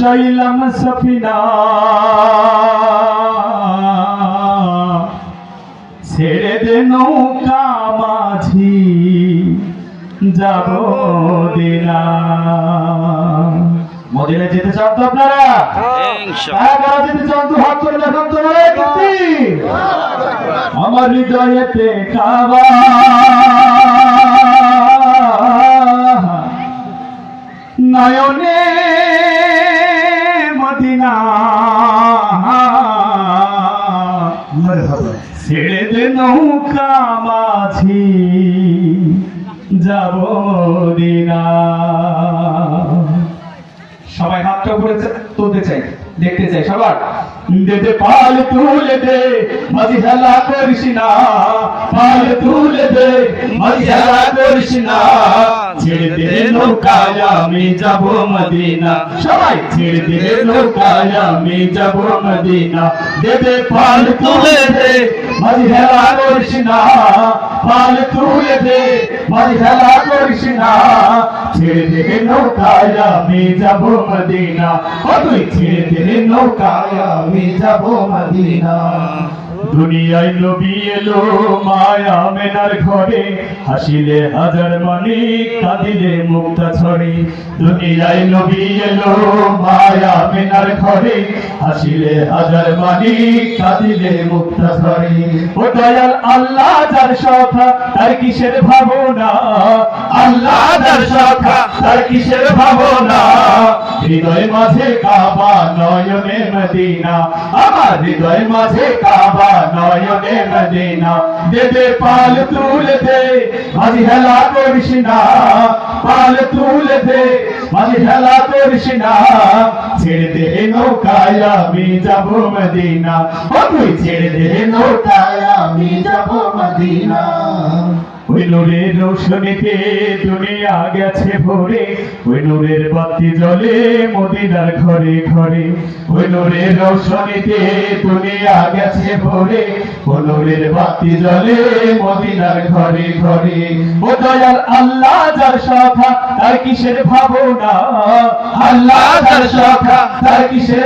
বসাইলাম সফিনা, ছেড়ে দে নৌকা মাঝি, যাব মদিনা। মদিনা যেতে চান তো আপনারা? কারা যেতে চান তো হাত করে দেখান তো। আমার হৃদয়েতে কাবা, নয়নে মদিনা, ছেড়ে দে নৌকা মাঝি, যাব মদিনা। সবাই হাতটা উপরে তুলতে চাই, দেখতে চাই সবার। দে দে পাল তুলে দে, মাঝি হেলা করিস না, পাল তুলে দে, মাঝি হেলা করিস না। ছেড়ে দে নৌকায় আমি যাব মদিনা, সবাই ছেড়ে দে নৌকায় আমি যাব মদিনা। দে দে পাল তুলে দে, মাঝি হেলা করিস না, পাল তুলে দে, মাঝি হেলা করিস না। ছেড়ে দে নৌকায় আমি যাব মদিনা, ও তুই ছেড়ে দে নৌকায় আমি যাব মদিনা। দুনিয়ায় নবী এলো মায়া মেনার ঘরে, হাসিলে হাজার মানিক, কাঁদিলে মুক্তা ছড়ে। দুনিয়ায় নবী এলো মায়া মেনার ঘরে, হাসিলে হাজার মানিক, কাঁদিলে মুক্তা ছড়ে। ও দয়াল আল্লাহ যার সখা, তার কিসের ভাবনা, আল্লাহ যার সখা, তার কিসের ভাবনা। হৃদয় মাঝে কাবা, নয়নে মদিনা, আমার হৃদয় মাঝে কাবা, নয়নে মদিনা। দে দে পাল তুলে দে, মাঝি হেলা করিস না, পাল তুলে দে, মাঝি হেলা করিস না। ছেড়ে দে নৌকায় আমি যাব মদিনা, ও তুই ছেড়ে দে নৌকায় আমি যাব মদিনা। ওই নূরের রোশনীতে দুনিয়া গেছে ভরে, ওই নূরের বাতি জ্বলে মদিনার ঘরে ঘরে। ওই নূরের রোশনীতে দুনিয়া গেছে ভরে, ওই নূরের বাতি জ্বলে মদিনার ঘরে ঘরে। ও দয়াল আল্লাহ যার সখা, তার কিসের ভাবনা, আল্লাহ যার সখা, তার কিসের